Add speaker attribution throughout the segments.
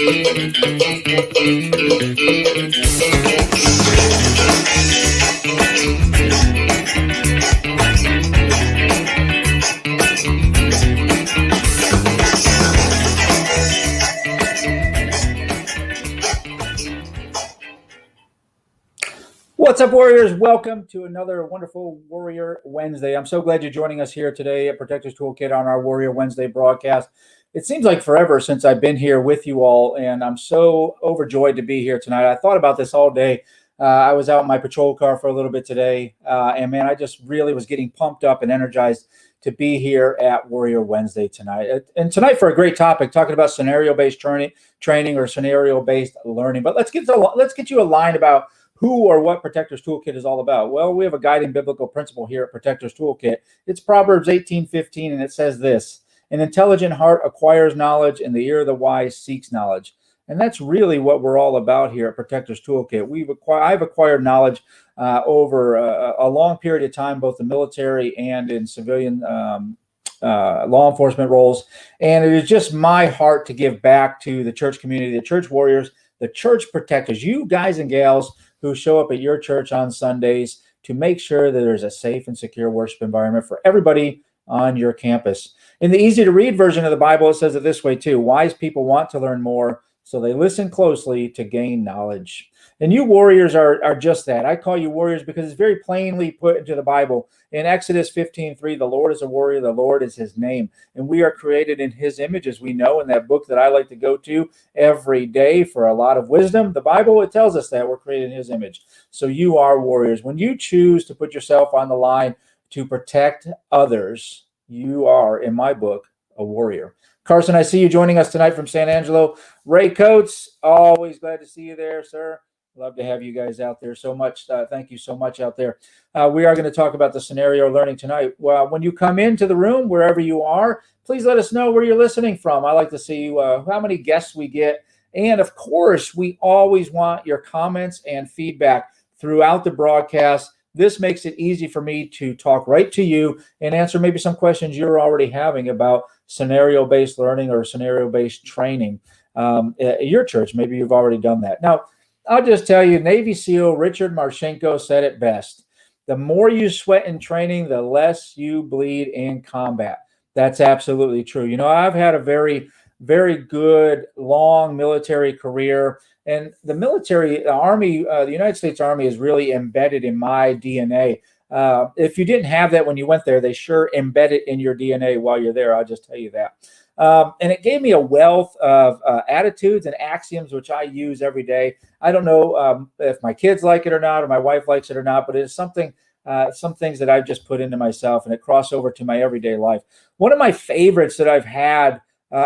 Speaker 1: What's up, Warriors? Welcome to another wonderful Warrior Wednesday. I'm so glad you're joining us here today at Protector's Toolkit on our Warrior Wednesday broadcast. It seems like forever since I've been here with you all, and I'm so overjoyed to be here tonight. I thought about this all day. I was out in my patrol car for a little bit today, and man, I just really was getting pumped up and energized to be here at Warrior Wednesday tonight. And tonight for a great topic, talking about scenario-based training or scenario-based learning. But let's get you aligned about who or what Protector's Toolkit is all about. Well, we have a guiding biblical principle here at Protector's Toolkit. It's Proverbs 18:15, and it says this: "An intelligent heart acquires knowledge, and the ear of the wise seeks knowledge." And that's really what we're all about here at Protector's Toolkit. I've acquired knowledge over a long period of time, both in military and in civilian law enforcement roles. And it is just my heart to give back to the church community, the church warriors, the church protectors, you guys and gals who show up at your church on Sundays, to make sure that there's a safe and secure worship environment for everybody on your campus. In the easy to read version of the Bible, it says it this way too: wise people want to learn more, so they listen closely to gain knowledge. And you warriors are just that. I call you warriors because it's very plainly put into the Bible. In Exodus 15:3, the Lord is a warrior, the Lord is his name. And we are created in his image, as we know in that book that I like to go to every day for a lot of wisdom. The Bible, it tells us that we're created in his image. So you are warriors. When you choose to put yourself on the line to protect others, you are, in my book, a warrior. Carson, I see you joining us tonight from San Angelo. Ray Coates, always glad to see you there, sir. Love to have you guys out there so much. Thank you so much out there. We are going to talk about the scenario learning tonight. Well, when you come into the room, wherever you are, please let us know where you're listening from. I like to see how many guests we get. And of course, we always want your comments and feedback throughout the broadcast. This makes it easy for me to talk right to you and answer maybe some questions you're already having about scenario-based learning or scenario-based training at your church. Maybe you've already done that. Now, I'll just tell you, Navy SEAL Richard Marchenko said it best: the more you sweat in training, the less you bleed in combat. That's absolutely true. You know, I've had a very, very good, long military career. And the military, the Army, the United States Army is really embedded in my DNA. If you didn't have that when you went there, they sure embed it in your DNA while you're there. I'll just tell you that. And it gave me a wealth of attitudes and axioms, which I use every day. I don't know if my kids like it or not, or my wife likes it or not, but it's something, some things that I've just put into myself, and it crossed over to my everyday life. One of my favorites that I've had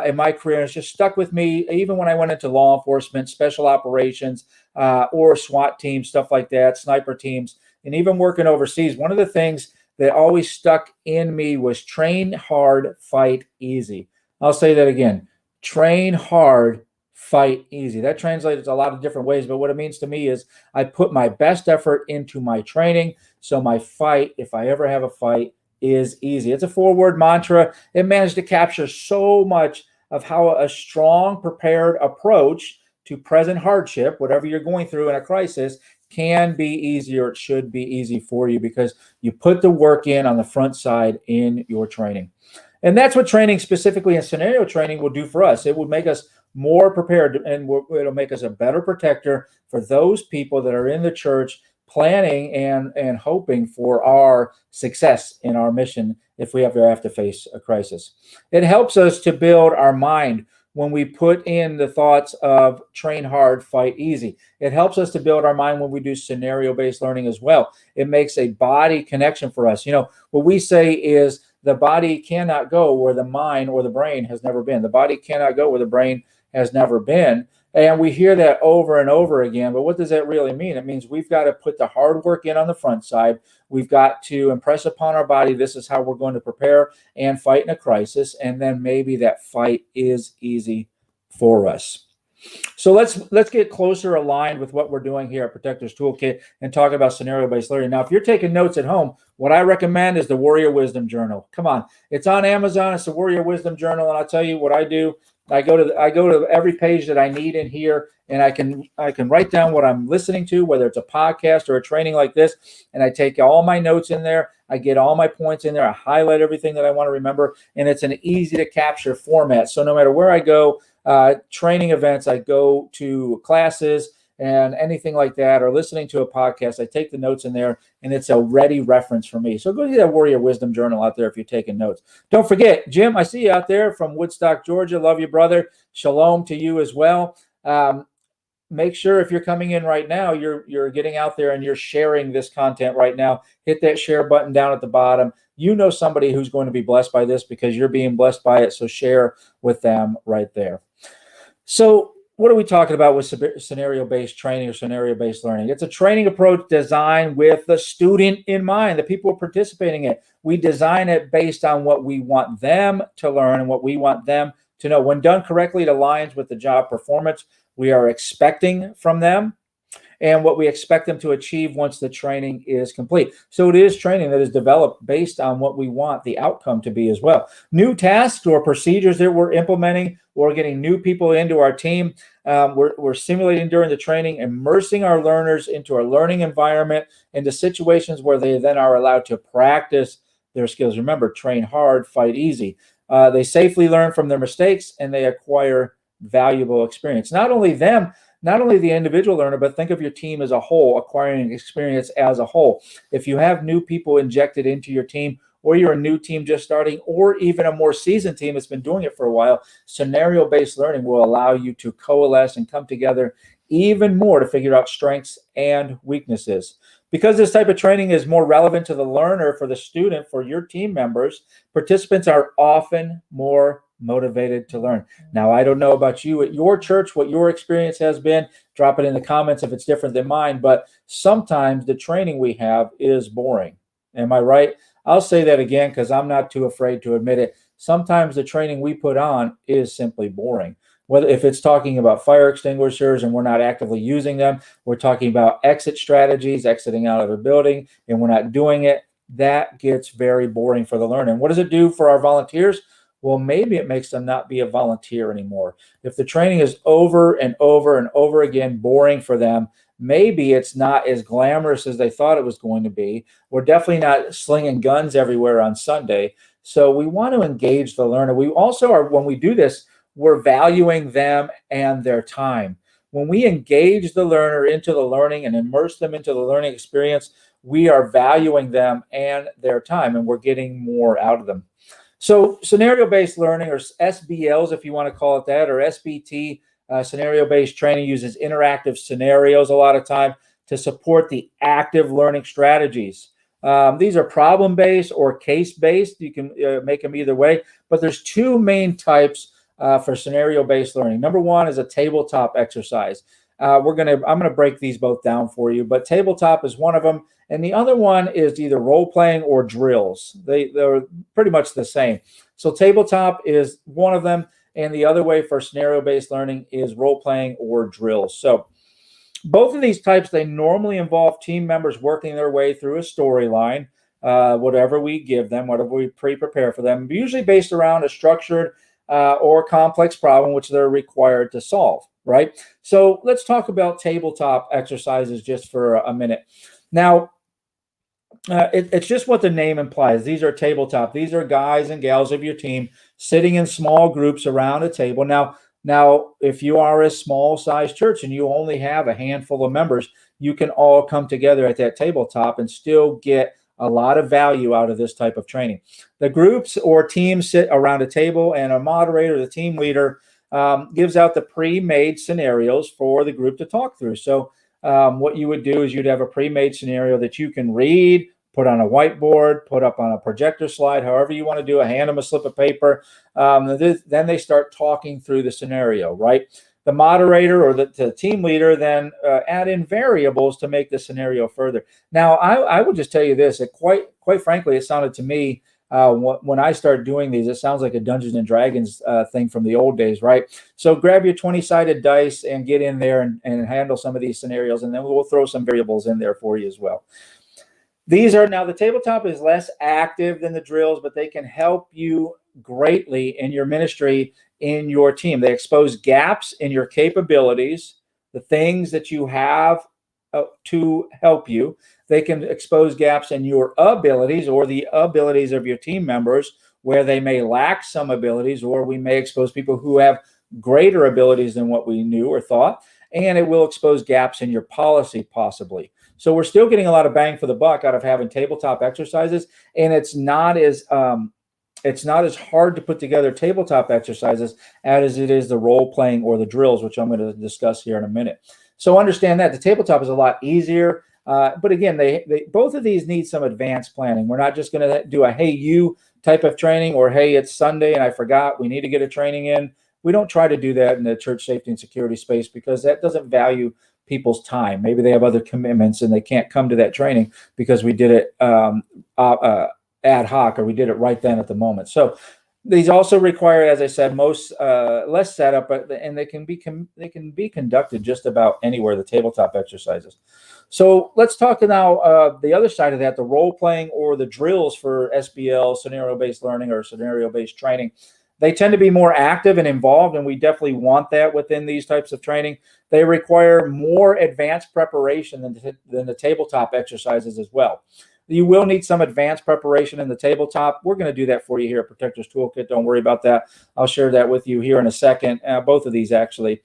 Speaker 1: in my career, and it's just stuck with me, even when I went into law enforcement, special operations, or SWAT teams, stuff like that, sniper teams, and even working overseas. One of the things that always stuck in me was train hard, fight easy. I'll say that again: train hard, fight easy. That translates a lot of different ways, but what it means to me is I put my best effort into my training, so my fight, if I ever have a fight, is easy. It's a 4-word mantra. It managed to capture so much of how a strong, prepared approach to present hardship, whatever you're going through in a crisis, can be easy, or it should be easy for you, because you put the work in on the front side in your training. And that's what training, specifically in scenario training, will do for us. It will make us more prepared, and it'll make us a better protector for those people that are in the church planning and hoping for our success in our mission if we ever have to face a crisis. It helps us to build our mind when we put in the thoughts of train hard, fight easy. It helps us to build our mind when we do scenario-based learning as well. It makes a body connection for us. You know, what we say is the body cannot go where the mind or the brain has never been. The body cannot go where the brain has never been. And we hear that over and over again, but what does that really mean? It means we've got to put the hard work in on the front side. We've got to impress upon our body, this is how we're going to prepare and fight in a crisis, and then maybe that fight is easy for us. So let's get closer aligned with what we're doing here at Protector's Toolkit and talk about scenario-based learning. Now, if you're taking notes at home, what I recommend is the Warrior Wisdom Journal. Come on, it's on Amazon. It's the Warrior Wisdom Journal, and I'll tell you what I do. I go to every page that I need in here, and I can write down what I'm listening to, whether it's a podcast or a training like this, and I take all my notes in there. I get all my points in there. I highlight everything that I want to remember, and it's an easy to capture format. So no matter where I go, training events, I go to classes and anything like that, or listening to a podcast, I take the notes in there, and it's a ready reference for me. So go to that Warrior Wisdom Journal out there if you're taking notes. Don't forget, Jim, I see you out there from Woodstock, Georgia. Love you, brother. Shalom to you as well. Make sure if you're coming in right now, you're getting out there and you're sharing this content right now. Hit that share button down at the bottom. You know somebody who's going to be blessed by this because you're being blessed by it. So share with them right there. So what are we talking about with scenario-based training or scenario-based learning? It's a training approach designed with the student in mind, the people participating in it. We design it based on what we want them to learn and what we want them to know. When done correctly, it aligns with the job performance we are expecting from them and what we expect them to achieve once the training is complete. So it is training that is developed based on what we want the outcome to be as well. New tasks or procedures that we're implementing or getting new people into our team, we're simulating during the training, immersing our learners into a learning environment, into situations where they then are allowed to practice their skills. Remember, train hard, fight easy. They safely learn from their mistakes, and they acquire valuable experience. Not only the individual learner, but think of your team as a whole, acquiring experience as a whole. If you have new people injected into your team, or you're a new team just starting, or even a more seasoned team that's been doing it for a while, scenario-based learning will allow you to coalesce and come together even more to figure out strengths and weaknesses. Because this type of training is more relevant to the learner, for the student, for your team members, participants are often more motivated to learn. Now, I don't know about you at your church, what your experience has been. Drop it in the comments if it's different than mine, but sometimes the training we have is boring. Am I right? I'll say that again because I'm not too afraid to admit it. Sometimes the training we put on is simply boring. Whether if it's talking about fire extinguishers and we're not actively using them, we're talking about exit strategies, exiting out of a building, and we're not doing it, that gets very boring for the learner. And what does it do for our volunteers? Well, maybe it makes them not be a volunteer anymore. If the training is over and over and over again boring for them, maybe it's not as glamorous as they thought it was going to be. We're definitely not slinging guns everywhere on Sunday. So we want to engage the learner. We also are, when we do this, we're valuing them and their time. When we engage the learner into the learning and immerse them into the learning experience, we are valuing them and their time, and we're getting more out of them. So scenario-based learning, or SBLs, if you want to call it that, or SBT, scenario-based training, uses interactive scenarios a lot of time to support the active learning strategies. These are problem-based or case-based. You can make them either way, but there's two main types for scenario-based learning. Number one is a tabletop exercise. I'm gonna break these both down for you, but tabletop is one of them, and the other one is either role-playing or drills. They're pretty much the same. So tabletop is one of them, and the other way for scenario-based learning is role-playing or drills. So both of these types, they normally involve team members working their way through a storyline, whatever we give them, whatever we pre-prepare for them, usually based around a structured or complex problem which they're required to solve, right? So let's talk about tabletop exercises just for a minute. Now, it's just what the name implies. These are tabletop. These are guys and gals of your team sitting in small groups around a table. Now, if you are a small-sized church and you only have a handful of members, you can all come together at that tabletop and still get a lot of value out of this type of training. The groups or teams sit around a table, and a moderator, the team leader, gives out the pre-made scenarios for the group to talk through. So what you would do is you'd have a pre-made scenario that you can read, put on a whiteboard, put up on a projector slide, however you want to do it, hand them a slip of paper. Then they start talking through the scenario, right? The moderator or the team leader then add in variables to make the scenario further. Now, I would just tell you this, quite frankly, it sounded to me, when I start doing these, it sounds like a Dungeons and Dragons thing from the old days, right? So grab your 20-sided dice and get in there and handle some of these scenarios, and then we'll throw some variables in there for you as well. These are now, the tabletop is less active than the drills, but they can help you greatly in your ministry, in your team. They expose gaps in your capabilities, the things that you have to help you. They can expose gaps in your abilities or the abilities of your team members where they may lack some abilities, or we may expose people who have greater abilities than what we knew or thought. And it will expose gaps in your policy, possibly. So we're still getting a lot of bang for the buck out of having tabletop exercises, and it's not as hard to put together tabletop exercises as it is the role playing or the drills, which I'm going to discuss here in a minute. So understand that the tabletop is a lot easier, but again, they both of these need some advanced planning. We're not just going to do a hey you type of training, or hey it's Sunday and I forgot we need to get a training in. We don't try to do that in the church safety and security space because that doesn't value people's time. Maybe they have other commitments and they can't come to that training because we did it ad hoc, or we did it right then at the moment. So these also require, as I said, less setup, and they can be conducted just about anywhere, the tabletop exercises. So let's talk now the other side of that, the role playing or the drills for SBL, scenario-based learning or scenario-based training. They tend to be more active and involved, and we definitely want that within these types of training. They require more advanced preparation than the tabletop exercises as well. You will need some advanced preparation in the tabletop. We're going to do that for you here at Protectors Toolkit. Don't worry about that. I'll share that with you here in a second, both of these actually.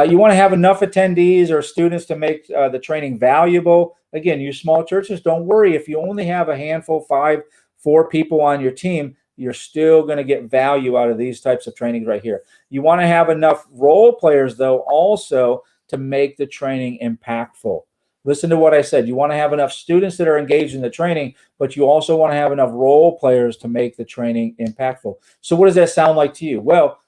Speaker 1: You want to have enough attendees or students to make the training valuable. Again, you small churches, don't worry. If you only have a handful, 4 people on your team, you're still going to get value out of these types of trainings right here. You want to have enough role players, though, also to make the training impactful. Listen to what I said. You want to have enough students that are engaged in the training, but you also want to have enough role players to make the training impactful. So what does that sound like to you? Well,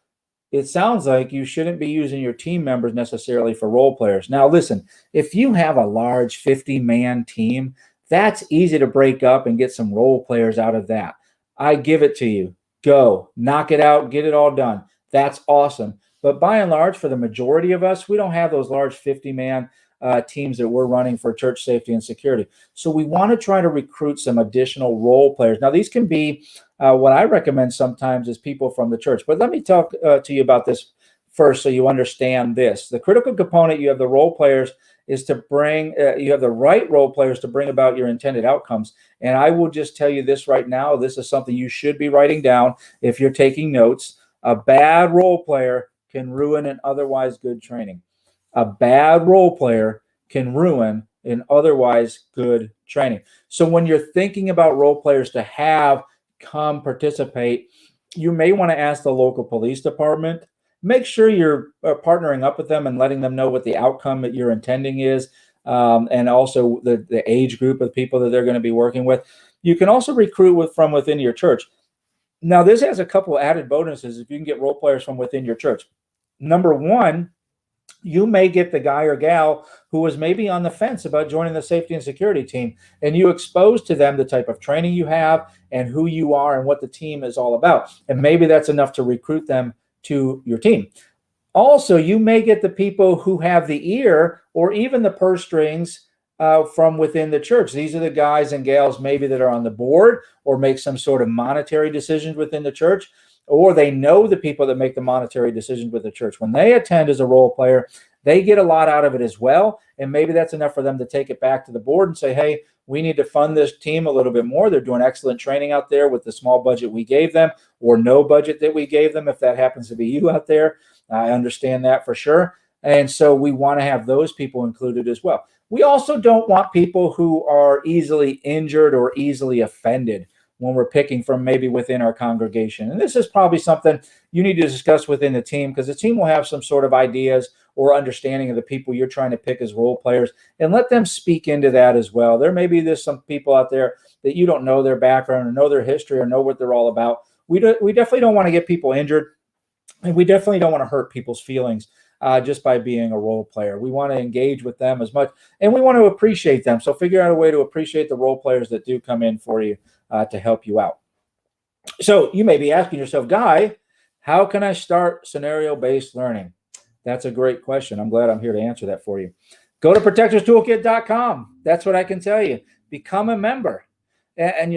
Speaker 1: it sounds like you shouldn't be using your team members necessarily for role players. Now, listen, if you have a large 50-man team, that's easy to break up and get some role players out of that. I give it to you. Go, knock it out, get it all done. That's awesome. But by and large, for the majority of us, we don't have those large 50-man teams that we're running for church safety and security. So we want to try to recruit some additional role players. Now, these can be what I recommend sometimes is people from the church. But let me talk to you about this first so you understand this. The critical component, you have the role players, is to bring, you have the right role players to bring about your intended outcomes. And I will just tell you this right now. This is something you should be writing down if you're taking notes. A bad role player can ruin an otherwise good training. A bad role player can ruin an otherwise good training. So when you're thinking about role players to have come participate, you may want to ask the local police department. Make sure you're partnering up with them and letting them know what the outcome that you're intending is, and also the age group of people that they're going to be working with. You can also recruit from within your church. Now, this has a couple added bonuses if you can get role players from within your church. Number one, you may get the guy or gal who was maybe on the fence about joining the safety and security team, and you expose to them the type of training you have and who you are and what the team is all about. And maybe that's enough to recruit them to your team. Also, you may get the people who have the ear or even the purse strings from within the church. These are the guys and gals maybe that are on the board or make some sort of monetary decisions within the church, or they know the people that make the monetary decisions with the church. When they attend as a role player, they get a lot out of it as well. And maybe that's enough for them to take it back to the board and say, hey, we need to fund this team a little bit more. They're doing excellent training out there with the small budget we gave them, or no budget that we gave them, if that happens to be you out there. I understand that for sure. And so we want to have those people included as well. We also don't want people who are easily injured or easily offended when we're picking from maybe within our congregation. And this is probably something you need to discuss within the team, because the team will have some sort of ideas or understanding of the people you're trying to pick as role players, and let them speak into that as well. There's some people out there that you don't know their background or know their history or know what they're all about. We definitely don't want to get people injured, and we definitely don't want to hurt people's feelings just by being a role player. We want to engage with them as much, and we want to appreciate them. So figure out a way to appreciate the role players that do come in for you to help you out. So you may be asking yourself, Guy, how can I start scenario-based learning? That's a great question. I'm glad I'm here to answer that for you. Go to protectorstoolkit.com. That's what I can tell you. become a member. And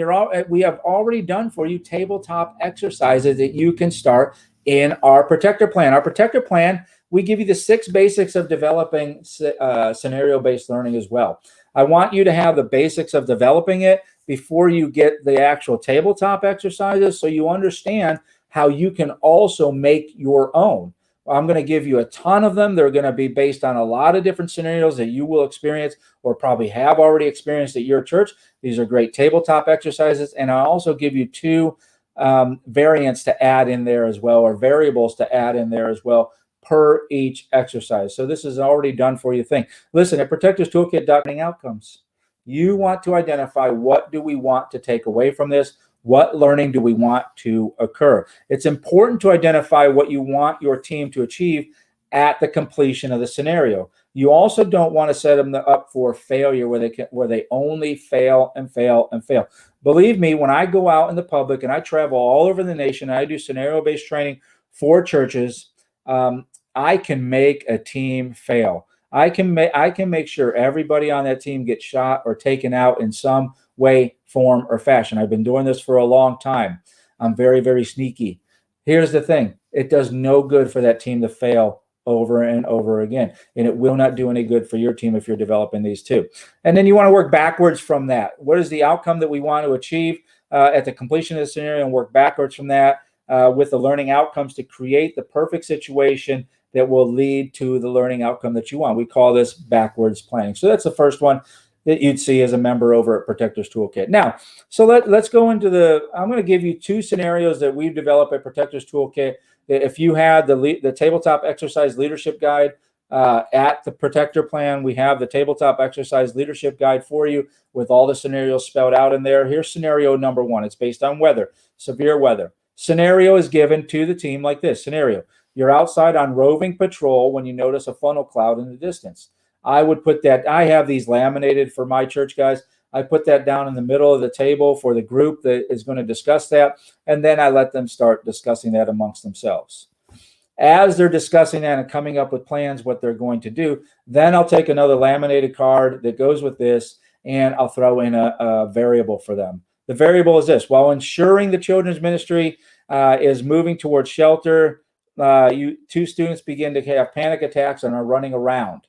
Speaker 1: we have already done for you tabletop exercises that you can start in our Protector Plan. Our Protector Plan, we give you the 6 basics of developing scenario-based learning as well. I want you to have the basics of developing it before you get the actual tabletop exercises, so you understand how you can also make your own. I'm going to give you a ton of them. They're going to be based on a lot of different scenarios that you will experience or probably have already experienced at your church. These are great tabletop exercises. And I'll also give you 2 variants to add in there as well, or variables to add in there as well per each exercise. So this is already done for you thing. Listen, at Protectors Toolkit, outcomes. You want to identify, what do we want to take away from this? What learning do we want to occur? It's important to identify what you want your team to achieve at the completion of the scenario. You also don't want to set them up for failure where they only fail and fail and fail. Believe me, when I go out in the public and I travel all over the nation, and I do scenario-based training for churches, I can make a team fail. I can make sure everybody on that team gets shot or taken out in some way, form, or fashion. I've been doing this for a long time. I'm very, very sneaky. Here's the thing. It does no good for that team to fail over and over again. And it will not do any good for your team if you're developing these too. And then you want to work backwards from that. What is the outcome that we want to achieve at the completion of the scenario, and work backwards from that with the learning outcomes to create the perfect situation that will lead to the learning outcome that you want. We call this backwards planning. So that's the first one that you'd see as a member over at Protectors Toolkit. Now, so let's go into I'm going to give you 2 scenarios that we've developed at Protectors Toolkit. If you had the tabletop exercise leadership guide at the Protector Plan, we have the tabletop exercise leadership guide for you with all the scenarios spelled out in there. Here's scenario number 1. It's based on weather, severe weather. Scenario is given to the team like this. Scenario: you're outside on roving patrol when you notice a funnel cloud in the distance. I would put that, I have these laminated for my church guys. I put that down in the middle of the table for the group that is going to discuss that. And then I let them start discussing that amongst themselves. As they're discussing that and coming up with plans, what they're going to do, then I'll take another laminated card that goes with this, and I'll throw in a variable for them. The variable is this: while ensuring the children's ministry is moving towards shelter, 2 students begin to have panic attacks and are running around.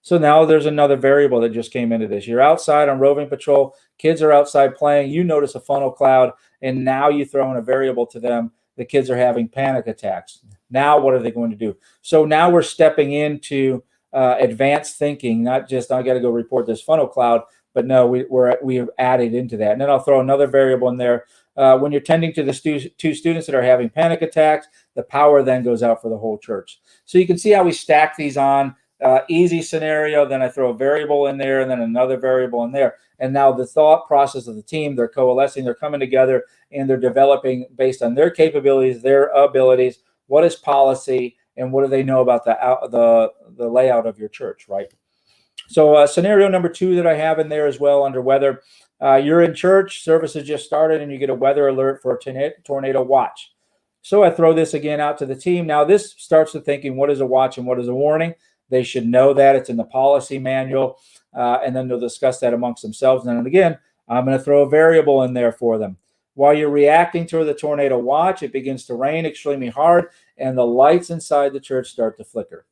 Speaker 1: So now there's another variable that just came into this. You're outside on roving patrol. Kids are outside playing. You notice a funnel cloud, and now you throw in a variable to them. The kids are having panic attacks. Now what are they going to do? So now we're stepping into advanced thinking, not just, I got to go report this funnel cloud, but no, we've added into that. And then I'll throw another variable in there. When you're tending to the 2 students that are having panic attacks, the power then goes out for the whole church. So you can see how we stack these on. Easy scenario, then I throw a variable in there, and then another variable in there. And now the thought process of the team, they're coalescing, they're coming together, and they're developing based on their capabilities, their abilities. What is policy, and what do they know about the layout of your church, right? So scenario number 2 that I have in there as well under weather. You're in church, service has just started, and you get a weather alert for a tornado watch. So I throw this again out to the team. Now this starts to thinking, what is a watch and what is a warning? They should know that. It's in the policy manual, and then they'll discuss that amongst themselves. And then again, I'm going to throw a variable in there for them. While you're reacting to the tornado watch, it begins to rain extremely hard, and the lights inside the church start to flicker.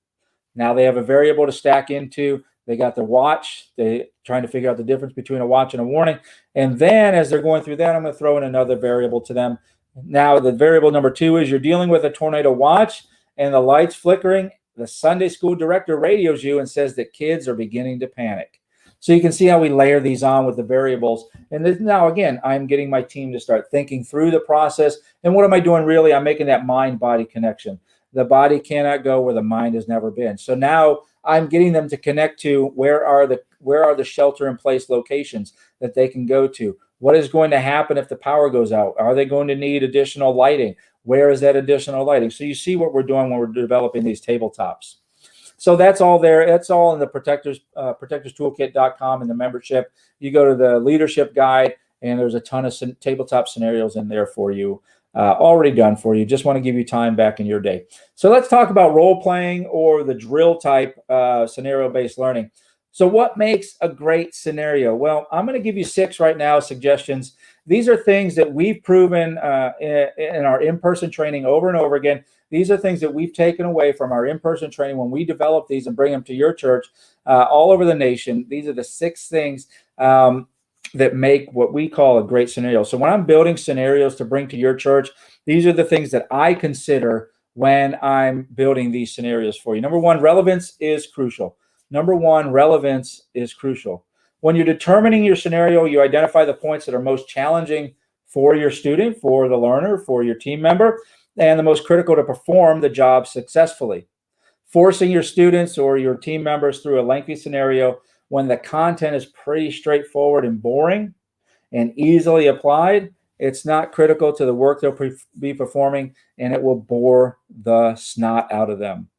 Speaker 1: Now they have a variable to stack into. They got the watch. They're trying to figure out the difference between a watch and a warning. And then as they're going through that, I'm going to throw in another variable to them. Now the variable number 2 is you're dealing with a tornado watch and the lights flickering. The Sunday school director radios you and says that kids are beginning to panic. So you can see how we layer these on with the variables. And this, now, again, I'm getting my team to start thinking through the process. And what am I doing really? I'm making that mind-body connection. The body cannot go where the mind has never been. So now I'm getting them to connect to where are the shelter-in-place locations that they can go to. What is going to happen if the power goes out? Are they going to need additional lighting? Where is that additional lighting? So you see what we're doing when we're developing these tabletops. So that's all there. That's all in the protectorstoolkit.com in the membership. You go to the leadership guide, and there's a ton of tabletop scenarios in there for you, already done for you. Just want to give you time back in your day. So let's talk about role playing or the drill type scenario-based learning. So what makes a great scenario? Well, I'm going to give you 6 right now, suggestions. These are things that we've proven in our in-person training over and over again. These are things that we've taken away from our in-person training when we develop these and bring them to your church all over the nation. These are the 6 things that make what we call a great scenario. So when I'm building scenarios to bring to your church, these are the things that I consider when I'm building these scenarios for you. Number 1, relevance is crucial. Number 1, relevance is crucial. When you're determining your scenario, you identify the points that are most challenging for your student, for the learner, for your team member, and the most critical to perform the job successfully. Forcing your students or your team members through a lengthy scenario when the content is pretty straightforward and boring and easily applied, it's not critical to the work they'll be performing, and it will bore the snot out of them.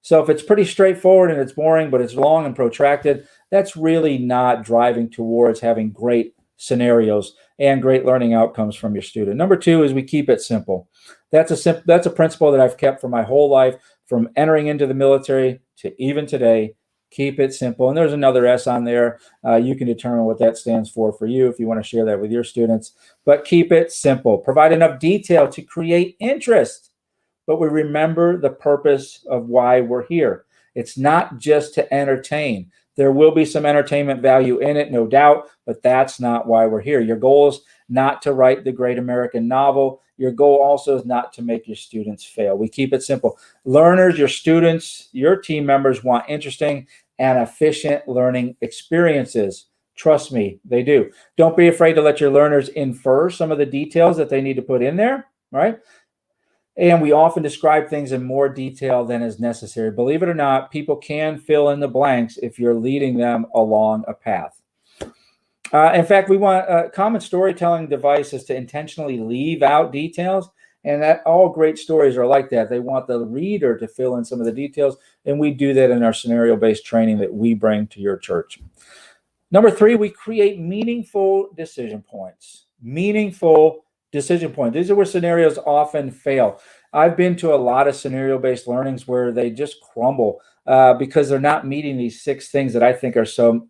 Speaker 1: So if it's pretty straightforward and it's boring, but it's long and protracted, that's really not driving towards having great scenarios and great learning outcomes from your student. Number 2 is we keep it simple. That's a principle that I've kept for my whole life, from entering into the military to even today. Keep it simple. And there's another S on there. You can determine what that stands for you if you want to share that with your students. But keep it simple. Provide enough detail to create interest. But we remember the purpose of why we're here. It's not just to entertain. There will be some entertainment value in it, no doubt, but that's not why we're here. Your goal is not to write the great American novel. Your goal also is not to make your students fail. We keep it simple. Learners, your students, your team members want interesting and efficient learning experiences. Trust me, they do. Don't be afraid to let your learners infer some of the details that they need to put in there, right? And we often describe things in more detail than is necessary. Believe it or not, people can fill in the blanks if you're leading them along a path. In fact, we want common storytelling devices to intentionally leave out details, and that all great stories are like that. They want the reader to fill in some of the details, and we do that in our scenario-based training that we bring to your church. Number 3, we create meaningful decision points. Meaningful decision point. These are where scenarios often fail. I've been to a lot of scenario-based learnings where they just crumble because they're not meeting these 6 things that I think are so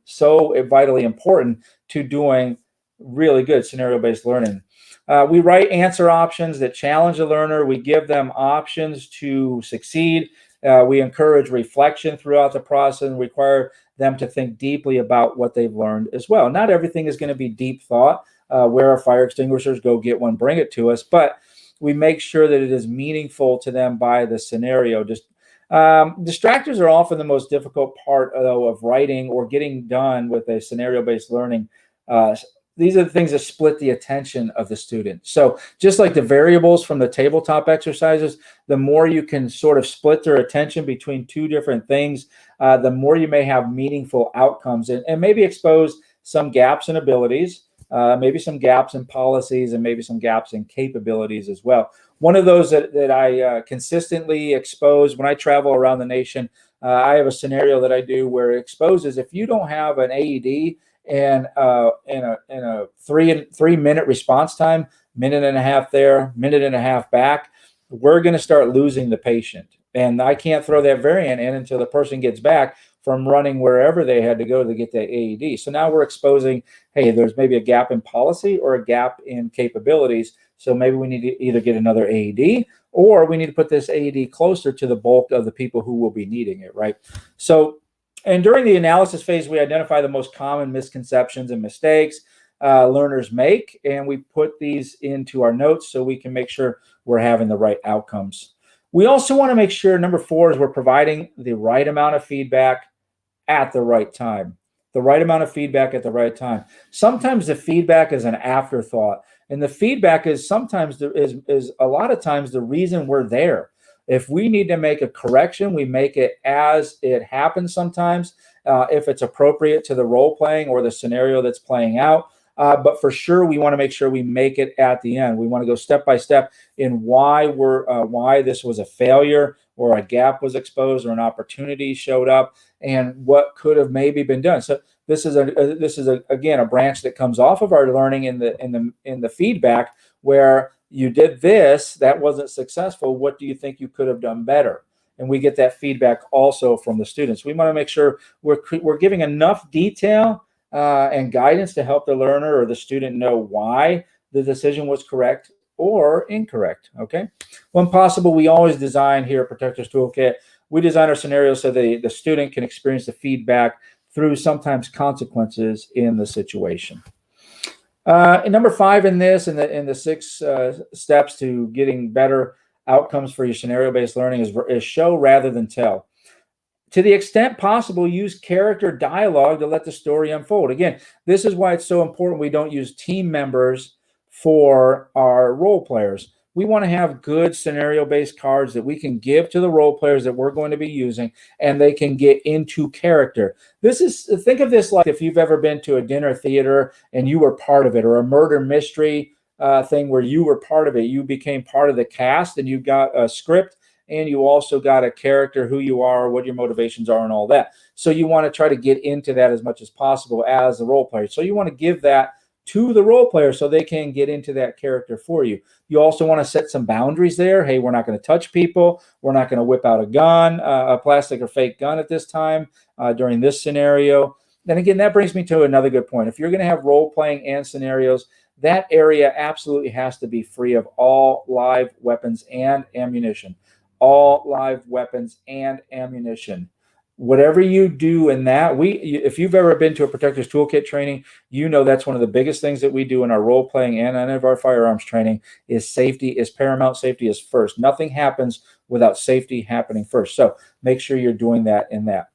Speaker 1: vitally important to doing really good scenario-based learning. We write answer options that challenge the learner. We give them options to succeed. We encourage reflection throughout the process and require them to think deeply about what they've learned as well. Not everything is going to be deep thought. Where are fire extinguishers? Go get one, bring it to us. But we make sure that it is meaningful to them by the scenario. Distractors are often the most difficult part, though, of writing or getting done with a scenario-based learning. These are the things that split the attention of the student. So just like the variables from the tabletop exercises, the more you can sort of split their attention between 2 different things, the more you may have meaningful outcomes and maybe expose some gaps in abilities, maybe some gaps in policies, and maybe some gaps in capabilities as well. One of those that I consistently expose when I travel around the nation, I have a scenario that I do where it exposes if you don't have an AED and in a 3-minute response time, minute and a half there, minute and a half back, we're going to start losing the patient. And I can't throw that variant in until the person gets back from running wherever they had to go to get that AED. So now we're exposing, hey, there's maybe a gap in policy or a gap in capabilities. So maybe we need to either get another AED or we need to put this AED closer to the bulk of the people who will be needing it, right? So, and during the analysis phase, we identify the most common misconceptions and mistakes learners make, and we put these into our notes so we can make sure we're having the right outcomes. We also want to make sure, number 4, is we're providing the right amount of feedback at the right time. The right amount of feedback at the right time. Sometimes the feedback is an afterthought, and the feedback is sometimes is a lot of times the reason we're there. If we need to make a correction, we make it as it happens sometimes, if it's appropriate to the role playing or the scenario that's playing out. But for sure, we want to make sure we make it at the end. We want to go step by step in why this was a failure or a gap was exposed or an opportunity showed up and what could have maybe been done. So this is again a branch that comes off of our learning in the feedback where you did this, that wasn't successful. What do you think you could have done better? and we get that feedback also from the students. We want to make sure we're giving enough detail and guidance to help the learner or the student know why the decision was correct or incorrect. Okay. When possible, we always design here at Protectors Toolkit, we design our scenarios so the student can experience the feedback through sometimes consequences in the situation. And number 5 in this, in the 6 steps to getting better outcomes for your scenario-based learning is show rather than tell. To the extent possible, use character dialogue to let the story unfold. Again, this is why it's so important we don't use team members for our role players. We want to have good scenario-based cards that we can give to the role players that we're going to be using, and they can get into character. Think of this like if you've ever been to a dinner theater and you were part of it, or a murder mystery thing where you were part of it. You became part of the cast, and you got a script, and you also got a character, who you are, what your motivations are, and all that. So you want to try to get into that as much as possible as a role player. So you want to give that to the role player so they can get into that character for you. You also want to set some boundaries there. Hey, we're not going to touch people. We're not going to whip out a gun, a plastic or fake gun at this time during this scenario. Then again, that brings me to another good point. If you're going to have role playing and scenarios, that area absolutely has to be free of all live weapons and ammunition. All live weapons and ammunition. Whatever you do in that, if you've ever been to a Protectors Toolkit training, you know that's one of the biggest things that we do in our role playing and any of our firearms training is safety is paramount. Safety is first. Nothing happens without safety happening first. So make sure you're doing that in that.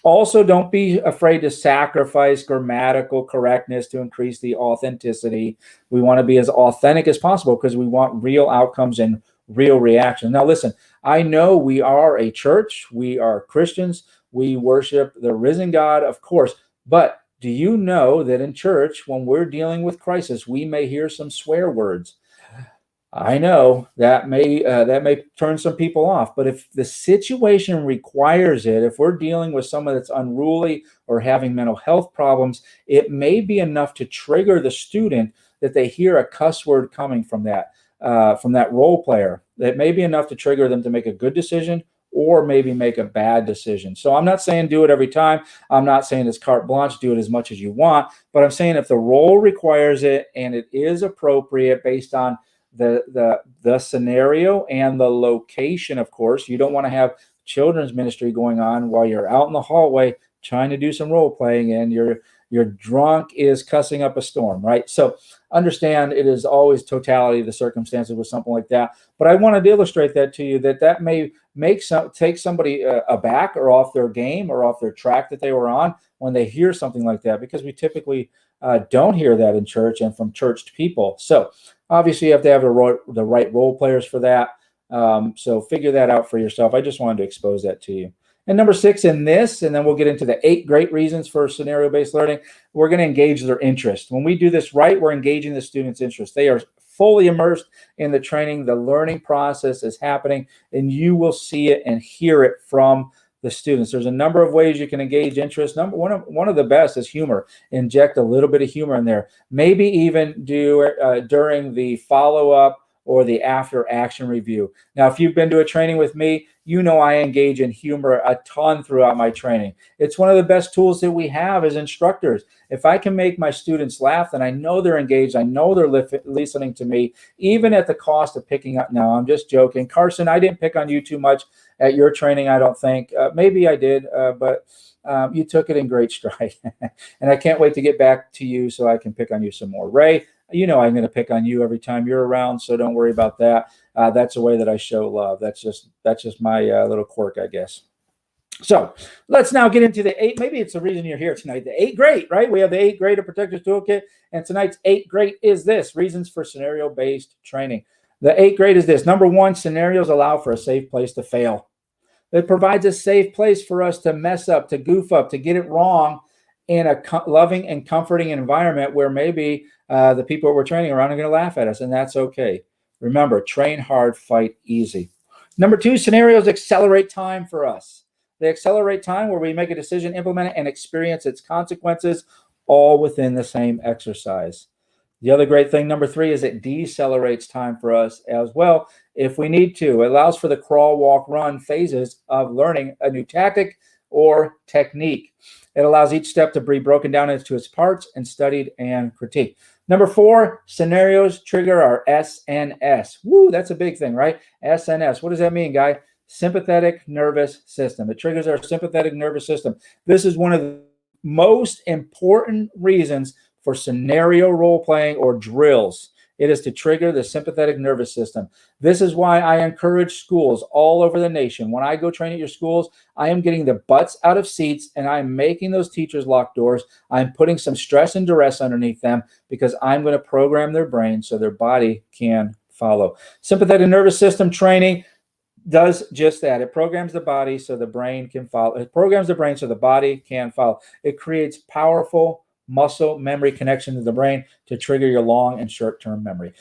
Speaker 1: Also, don't be afraid to sacrifice grammatical correctness to increase the authenticity. We want to be as authentic as possible because we want real outcomes and real reaction. Now, listen, I know we are a church. We are Christians. We worship the risen God, of course. But do you know that in church, when we're dealing with crisis, we may hear some swear words? I know that may turn some people off, but if the situation requires it, if we're dealing with someone that's unruly or having mental health problems, it may be enough to trigger the student that they hear a cuss word coming from that role player. That may be enough to trigger them to make a good decision or maybe make a bad decision. So I'm not saying do it every time. I'm not saying it's carte blanche, do it as much as you want, but I'm saying if the role requires it and it is appropriate based on the scenario and the location, of course. You don't want to have children's ministry going on while you're out in the hallway trying to do some role playing and your drunk is cussing up a storm, right? So understand it is always totality of the circumstances with something like that. But I wanted to illustrate that to you that may take somebody aback or off their game or off their track that they were on when they hear something like that, because we typically don't hear that in church and from churched people. So obviously you have to have the right role players for that. So figure that out for yourself. I just wanted to expose that to you. And number 6 in this, and then we'll get into the 8 great reasons for scenario-based learning, we're going to engage their interest. When we do this right, we're engaging the student's interest. They are fully immersed in the training. The learning process is happening, and you will see it and hear it from the students. There's a number of ways you can engage interest. One of the best is humor. Inject a little bit of humor in there. Maybe even do during the follow-up or the after action review. Now, if you've been to a training with me, you know I engage in humor a ton throughout my training. It's one of the best tools that we have as instructors. If I can make my students laugh, then I know they're engaged. I know they're listening to me, even at the cost of picking up. No, I'm just joking. Carson, I didn't pick on you too much at your training, I don't think. Maybe I did, but you took it in great stride. And I can't wait to get back to you so I can pick on you some more. Ray, you know I'm going to pick on you every time you're around, so don't worry about that. That's the way that I show love. That's just my little quirk, I guess. So let's now get into the 8. Maybe it's the reason you're here tonight. The 8 great, right? We have the 8 great of Protectors Toolkit, and tonight's 8 great is this: reasons for scenario-based training. The 8 great is this. Number 1, scenarios allow for a safe place to fail. It provides a safe place for us to mess up, to goof up, to get it wrong in a loving and comforting environment where maybe the people we're training around are going to laugh at us, and that's okay. Remember, train hard, fight easy. Number 2, scenarios accelerate time for us. They accelerate time where we make a decision, implement it, and experience its consequences all within the same exercise. The other great thing, number 3, is it decelerates time for us as well if we need to. It allows for the crawl, walk, run phases of learning a new tactic or technique. It allows each step to be broken down into its parts and studied and critiqued. Number 4, scenarios trigger our SNS. Woo, that's a big thing, right? SNS. What does that mean, guy? Sympathetic nervous system. It triggers our sympathetic nervous system. This is one of the most important reasons for scenario role playing or drills. It is to trigger the sympathetic nervous system. This is why I encourage schools all over the nation. When I go train at your schools, I am getting the butts out of seats and I'm making those teachers lock doors. I'm putting some stress and duress underneath them because I'm going to program their brain so their body can follow. Sympathetic nervous system training does just that. It programs the body so the brain can follow. It programs the brain so the body can follow. It creates powerful muscle memory connection to the brain to trigger your long and short-term memory.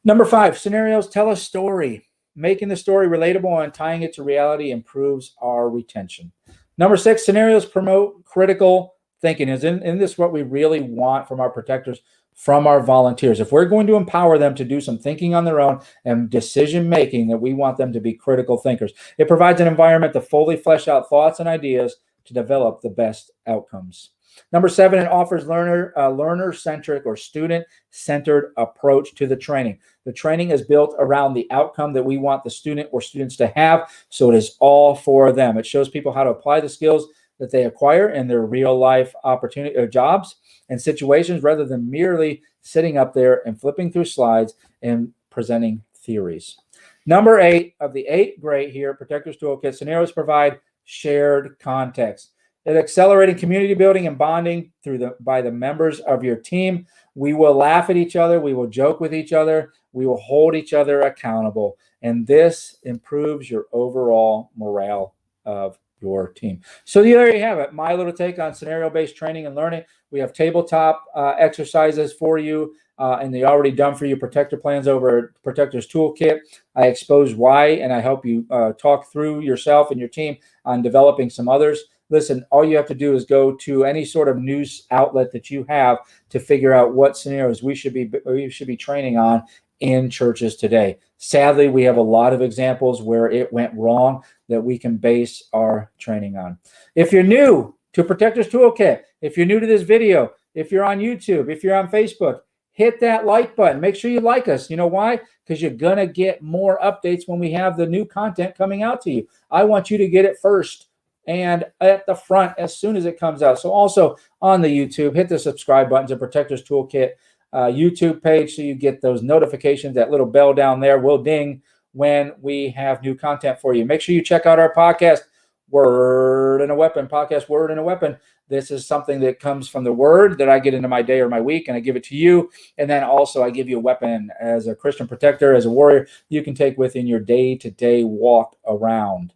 Speaker 1: Number 5, scenarios tell a story. Making the story relatable and tying it to reality improves our retention. Number 6, scenarios promote critical thinking. Is in this what we really want from our protectors, from our volunteers? If we're going to empower them to do some thinking on their own and decision making, that we want them to be critical thinkers. It provides an environment to fully flesh out thoughts and ideas to develop the best outcomes. Number 7, it offers learner-centric or student-centered approach to the training. The training is built around the outcome that we want the student or students to have, so it is all for them. It shows people how to apply the skills that they acquire in their real-life opportunity or jobs and situations, rather than merely sitting up there and flipping through slides and presenting theories. Number 8 of the 8 great here, Protectors Toolkit, scenarios provide shared context. It's accelerating community building and bonding by the members of your team. We will laugh at each other. We will joke with each other. We will hold each other accountable. And this improves your overall morale of your team. So there you have it. My little take on scenario-based training and learning. We have tabletop exercises for you and the already done for you protector plans over at Protectors Toolkit. I expose why, and I help you talk through yourself and your team on developing some others. Listen, all you have to do is go to any sort of news outlet that you have to figure out what scenarios we should be training on in churches today. Sadly, we have a lot of examples where it went wrong that we can base our training on. If you're new to Protectors Toolkit, if you're new to this video, if you're on YouTube, if you're on Facebook, hit that like button. Make sure you like us. You know why? Because you're going to get more updates when we have the new content coming out to you. I want you to get it first and at the front as soon as it comes out. So also on the YouTube, hit the subscribe button to Protectors Toolkit YouTube page so you get those notifications. That little bell down there will ding when we have new content for you. Make sure you check out our podcast, Word and a Weapon, podcast Word and a Weapon. This is something that comes from the word that I get into my day or my week, and I give it to you. And then also I give you a weapon as a Christian protector, as a warrior, you can take within your day-to-day walk around.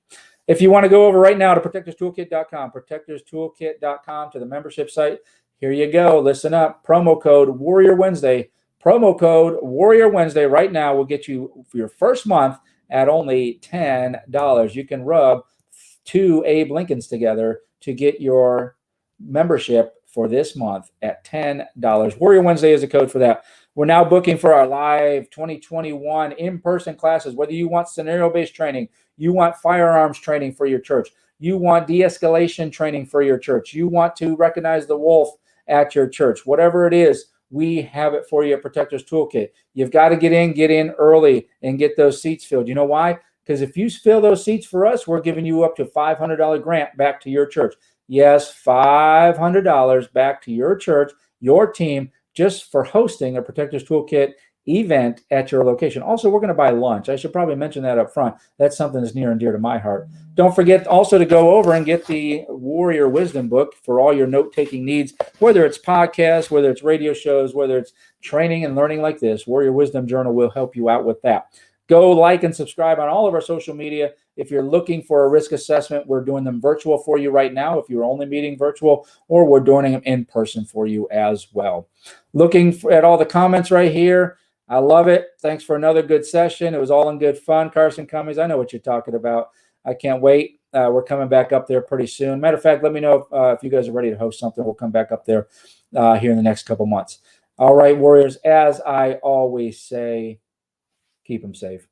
Speaker 1: If you want to go over right now to protectorstoolkit.com, protectorstoolkit.com, to the membership site, here you go. Listen up. Promo code Warrior Wednesday. Promo code Warrior Wednesday right now will get you for your first month at only $10. You can rub 2 Abe Lincolns together to get your membership for this month at $10. Warrior Wednesday is a code for that. We're now booking for our live 2021 in-person classes. Whether you want scenario-based training, you want firearms training for your church, you want de-escalation training for your church, you want to recognize the wolf at your church, whatever it is, we have it for you at Protectors Toolkit. You've got to get in early and get those seats filled. You know why? Because if you fill those seats for us, we're giving you up to $500 grant back to your church. Yes, $500 back to your church, your team, just for hosting a Protectors Toolkit event at your location. Also, we're going to buy lunch. I should probably mention that up front. That's something that's near and dear to my heart. Don't forget also to go over and get the Warrior Wisdom book for all your note-taking needs, whether it's podcasts, whether it's radio shows, whether it's training and learning like this. Warrior Wisdom Journal will help you out with that. Go like and subscribe on all of our social media. If you're looking for a risk assessment, we're doing them virtual for you right now if you're only meeting virtual, or we're doing them in person for you as well. Looking at all the comments right here. I love it. Thanks for another good session. It was all in good fun. Carson Cummings, I know what you're talking about. I can't wait. We're coming back up there pretty soon. Matter of fact, let me know if you guys are ready to host something. We'll come back up there here in the next couple months. All right, Warriors, as I always say, keep them safe.